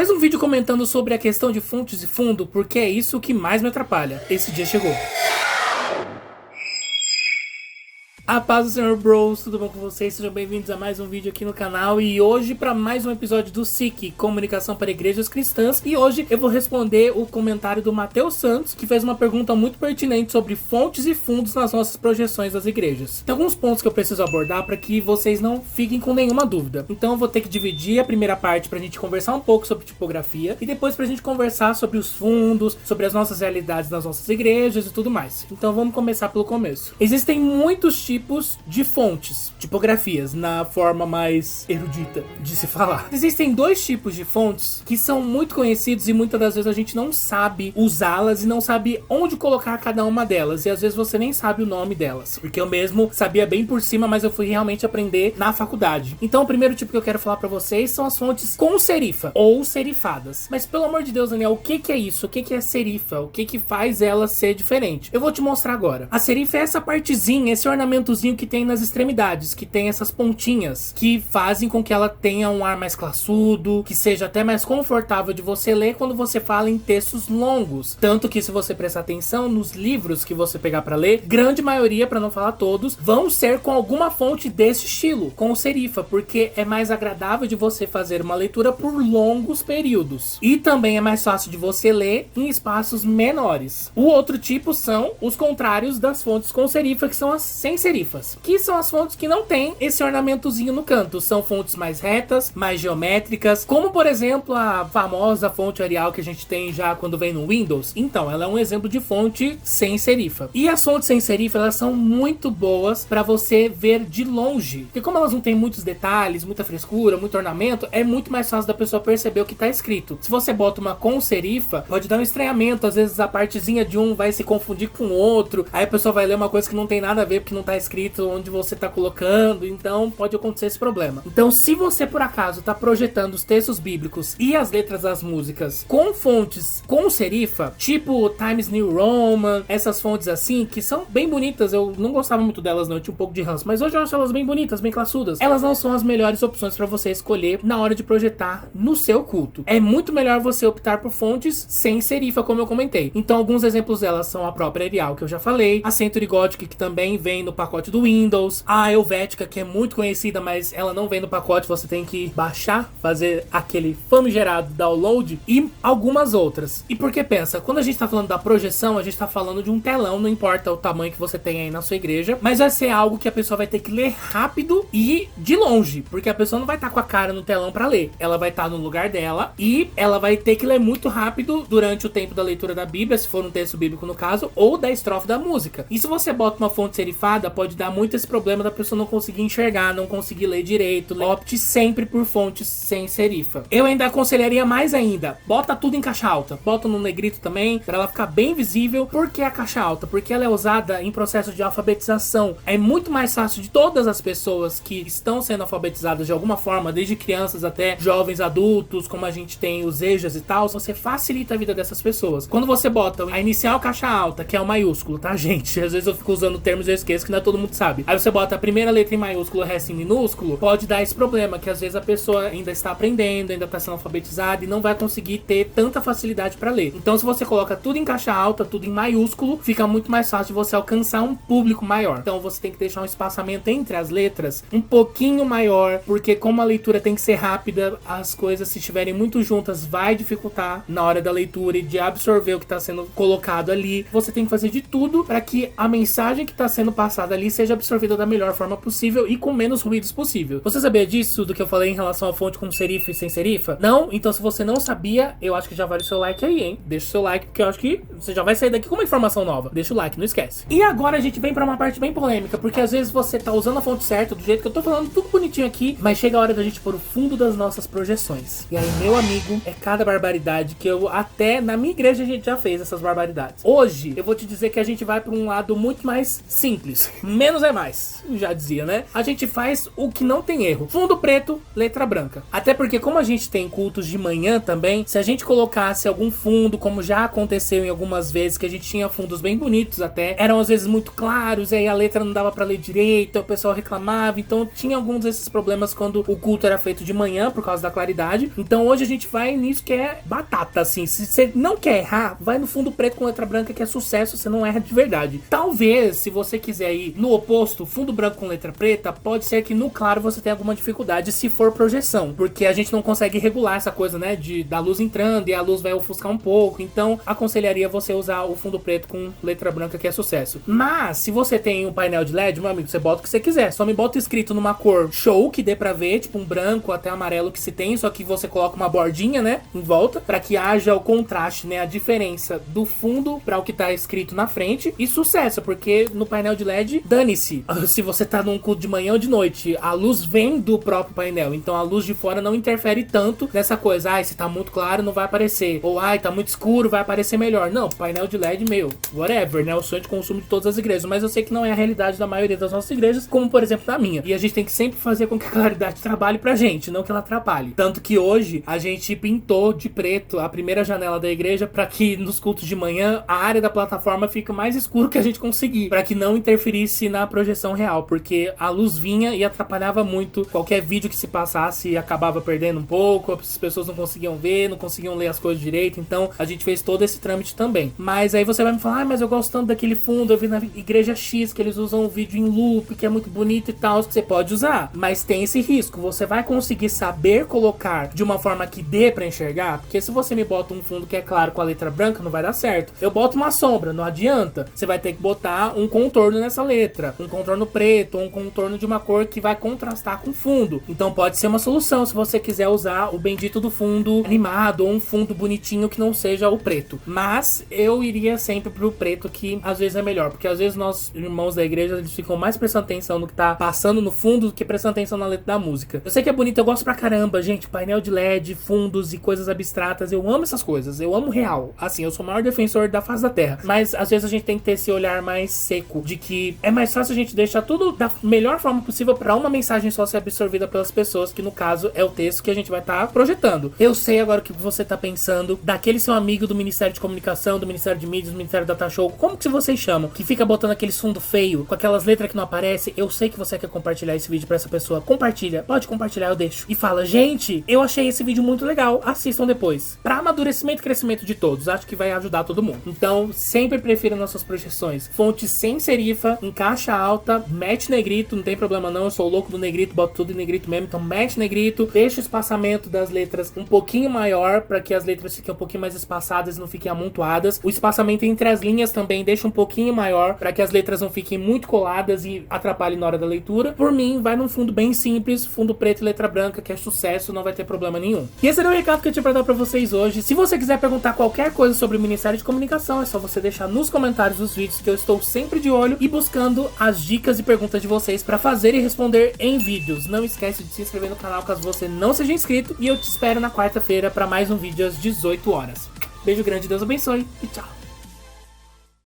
Faz um vídeo comentando sobre a questão de fontes e fundo, porque é isso que mais me atrapalha. Esse dia chegou. A paz do Senhor, bros, tudo bom com vocês? Sejam bem-vindos a mais um vídeo aqui no canal e hoje para mais um episódio do SIC, Comunicação para Igrejas Cristãs, e hoje eu vou responder o comentário do Matheus Santos, que fez uma pergunta muito pertinente sobre fontes e fundos nas nossas projeções das igrejas. Tem alguns pontos que eu preciso abordar para que vocês não fiquem com nenhuma dúvida, então eu vou ter que dividir a primeira parte pra gente conversar um pouco sobre tipografia e depois pra gente conversar sobre os fundos, sobre as nossas realidades nas nossas igrejas e tudo mais. Então vamos começar pelo começo. Existem muitos tipos de fontes, tipografias, na forma mais erudita de se falar. Existem dois tipos de fontes que são muito conhecidos e muitas das vezes a gente não sabe usá-las e não sabe onde colocar cada uma delas, e às vezes você nem sabe o nome delas, porque eu mesmo sabia bem por cima, mas eu fui realmente aprender na faculdade. Então o primeiro tipo que eu quero falar pra vocês são as fontes com serifa ou serifadas. Mas pelo amor de Deus, Daniel, o que é isso? O que é serifa? O que faz ela ser diferente? Eu vou te mostrar agora. A serifa é essa partezinha, esse ornamento que tem nas extremidades, que tem essas pontinhas que fazem com que ela tenha um ar mais classudo, que seja até mais confortável de você ler quando você fala em textos longos. Tanto que, se você prestar atenção nos livros que você pegar para ler, grande maioria, para não falar todos, vão ser com alguma fonte desse estilo, com serifa, porque é mais agradável de você fazer uma leitura por longos períodos. E também é mais fácil de você ler em espaços menores. O outro tipo são os contrários das fontes com serifa, que são as sem serifas, que são as fontes que não tem esse ornamentozinho no canto. São fontes mais retas, mais geométricas, como por exemplo a famosa fonte Arial que a gente tem já quando vem no Windows. Então ela é um exemplo de fonte sem serifa. E as fontes sem serifa, elas são muito boas para você ver de longe, porque como elas não têm muitos detalhes, muita frescura, muito ornamento, é muito mais fácil da pessoa perceber o que tá escrito. Se você bota uma com serifa, pode dar um estranhamento, às vezes a partezinha de um vai se confundir com o outro, aí a pessoa vai ler uma coisa que não tem nada a ver porque não tá escrito onde você tá colocando, então pode acontecer esse problema. Então, se você por acaso tá projetando os textos bíblicos e as letras das músicas com fontes com serifa, tipo Times New Roman, essas fontes assim, que são bem bonitas, eu não gostava muito delas não, eu tinha um pouco de ranço, mas hoje eu acho elas bem bonitas, bem classudas. Elas não são as melhores opções para você escolher na hora de projetar no seu culto. É muito melhor você optar por fontes sem serifa, como eu comentei. Então, alguns exemplos delas são a própria Arial, que eu já falei, a Century Gothic, que também vem no pacote do Windows, a Helvética, que é muito conhecida, mas ela não vem no pacote, você tem que baixar, fazer aquele famigerado download, e algumas outras. E porque pensa, quando a gente tá falando da projeção, a gente tá falando de um telão, não importa o tamanho que você tem aí na sua igreja, mas vai ser algo que a pessoa vai ter que ler rápido e de longe, porque a pessoa não vai estar com a cara no telão pra ler, ela vai estar no lugar dela e ela vai ter que ler muito rápido durante o tempo da leitura da Bíblia, se for um texto bíblico no caso, ou da estrofe da música. E se você bota uma fonte serifada, pode dar muito esse problema da pessoa não conseguir enxergar, não conseguir ler direito. Opte sempre por fontes sem serifa. Eu ainda aconselharia mais ainda, bota tudo em caixa alta, bota no negrito também, para ela ficar bem visível. Por que a caixa alta? Porque ela é usada em processo de alfabetização. É muito mais fácil de todas as pessoas que estão sendo alfabetizadas de alguma forma, desde crianças até jovens adultos, como a gente tem os EJAs e tal, você facilita a vida dessas pessoas. Quando você bota a inicial caixa alta, que é o maiúsculo, tá, gente? Às vezes eu fico usando termos e eu esqueço que não é todo mundo sabe. Aí você bota a primeira letra em maiúsculo, o resto em minúsculo, pode dar esse problema, que às vezes a pessoa ainda está aprendendo, ainda está sendo alfabetizada e não vai conseguir ter tanta facilidade para ler. Então, se você coloca tudo em caixa alta, tudo em maiúsculo, fica muito mais fácil de você alcançar um público maior. Então, você tem que deixar um espaçamento entre as letras um pouquinho maior, porque como a leitura tem que ser rápida, as coisas, se estiverem muito juntas, vai dificultar na hora da leitura e de absorver o que está sendo colocado ali. Você tem que fazer de tudo para que a mensagem que está sendo passada ali seja absorvida da melhor forma possível e com menos ruídos possível. Você sabia disso, do que eu falei em relação à fonte com serifa e sem serifa? Não? Então, se você não sabia, eu acho que já vale o seu like aí, hein? Deixa o seu like, porque eu acho que você já vai sair daqui com uma informação nova. Deixa o like, não esquece. E agora a gente vem pra uma parte bem polêmica, porque às vezes você tá usando a fonte certa, do jeito que eu tô falando, tudo bonitinho aqui, mas chega a hora da gente pôr o fundo das nossas projeções. E aí, meu amigo, é cada barbaridade que eu até na minha igreja a gente já fez essas barbaridades. Hoje, eu vou te dizer que a gente vai pra um lado muito mais simples, menos é mais, já dizia, né? A gente faz o que não tem erro. Fundo preto, letra branca. Até porque como a gente tem cultos de manhã também, se a gente colocasse algum fundo, como já aconteceu em algumas vezes, que a gente tinha fundos bem bonitos até, eram às vezes muito claros, e aí a letra não dava pra ler direito, o pessoal reclamava, então tinha alguns desses problemas quando o culto era feito de manhã, por causa da claridade. Então hoje a gente vai nisso que é batata, assim. Se você não quer errar, vai no fundo preto com letra branca, que é sucesso, você não erra de verdade. Talvez, se você quiser ir no oposto, fundo branco com letra preta, pode ser que no claro você tenha alguma dificuldade se for projeção, porque a gente não consegue regular essa coisa, né, da luz entrando e a luz vai ofuscar um pouco. Então aconselharia você usar o fundo preto com letra branca, que é sucesso. Mas se você tem um painel de LED, meu amigo, você bota o que você quiser, só me bota escrito numa cor show, que dê pra ver, tipo um branco até amarelo que se tem, só que você coloca uma bordinha, né, em volta, pra que haja o contraste, né, a diferença do fundo pra o que tá escrito na frente, e sucesso, porque no painel de LED, dane-se se você tá num culto de manhã ou de noite, a luz vem do próprio painel, então a luz de fora não interfere tanto nessa coisa, ai, se tá muito claro não vai aparecer, ou ai, tá muito escuro, vai aparecer melhor. Não, painel de LED, meu, whatever, né, o sonho de consumo de todas as igrejas, mas eu sei que não é a realidade da maioria das nossas igrejas, como por exemplo da minha, e a gente tem que sempre fazer com que a claridade trabalhe pra gente, não que ela atrapalhe. Tanto que hoje a gente pintou de preto a primeira janela da igreja pra que nos cultos de manhã a área da plataforma fique mais escuro que a gente conseguir, pra que não interferisse na projeção real, porque a luz vinha e atrapalhava muito qualquer vídeo que se passasse e acabava perdendo um pouco, as pessoas não conseguiam ver, não conseguiam ler as coisas direito, então a gente fez todo esse trâmite também. Mas aí você vai me falar, mas eu gosto tanto daquele fundo, eu vi na igreja X que eles usam um vídeo em loop, que é muito bonito e tal. Você pode usar, mas tem esse risco, você vai conseguir saber colocar de uma forma que dê pra enxergar, porque se você me bota um fundo que é claro com a letra branca, não vai dar certo. Eu boto uma sombra, não adianta. Você vai ter que botar um contorno nessa letra, um contorno preto, ou um contorno de uma cor que vai contrastar com o fundo. Então pode ser uma solução se você quiser usar o bendito do fundo animado, ou um fundo bonitinho que não seja o preto. Mas eu iria sempre pro preto, que às vezes é melhor, porque às vezes nós, irmãos da igreja, eles ficam mais prestando atenção no que tá passando no fundo do que prestando atenção na letra da música. Eu sei que é bonito, eu gosto pra caramba, gente, painel de LED, fundos e coisas abstratas, eu amo essas coisas, eu amo real. Assim, eu sou o maior defensor da face da terra, mas às vezes a gente tem que ter esse olhar mais seco, de que é mais fácil a gente deixar tudo da melhor forma possível pra uma mensagem só ser absorvida pelas pessoas, que no caso é o texto que a gente vai estar projetando. Eu sei agora o que você tá pensando, daquele seu amigo do Ministério de Comunicação, do Ministério de Mídias, do Ministério Data Show, como que vocês chamam? Que fica botando aquele fundo feio, com aquelas letras que não aparecem. Eu sei que você quer compartilhar esse vídeo pra essa pessoa. Compartilha, pode compartilhar, eu deixo. E fala, gente, eu achei esse vídeo muito legal, assistam depois. Pra amadurecimento e crescimento de todos, acho que vai ajudar todo mundo. Então, sempre prefira nossas projeções fonte sem serifa, em caixa alta, mete negrito, não tem problema não, eu sou o louco do negrito, boto tudo em negrito mesmo, então mete negrito, deixa o espaçamento das letras um pouquinho maior, pra que as letras fiquem um pouquinho mais espaçadas e não fiquem amontoadas. O espaçamento entre as linhas também deixa um pouquinho maior, pra que as letras não fiquem muito coladas e atrapalhem na hora da leitura. Por mim, vai num fundo bem simples, fundo preto e letra branca, que é sucesso, não vai ter problema nenhum. E esse era o recado que eu tinha pra dar pra vocês hoje. Se você quiser perguntar qualquer coisa sobre o Ministério de Comunicação, é só você deixar nos comentários dos vídeos, que eu estou sempre de olho e buscando as dicas e perguntas de vocês pra fazer e responder em vídeos. Não esquece de se inscrever no canal caso você não seja inscrito, e eu te espero na quarta-feira pra mais um vídeo às 18 horas. Beijo grande, Deus abençoe e tchau!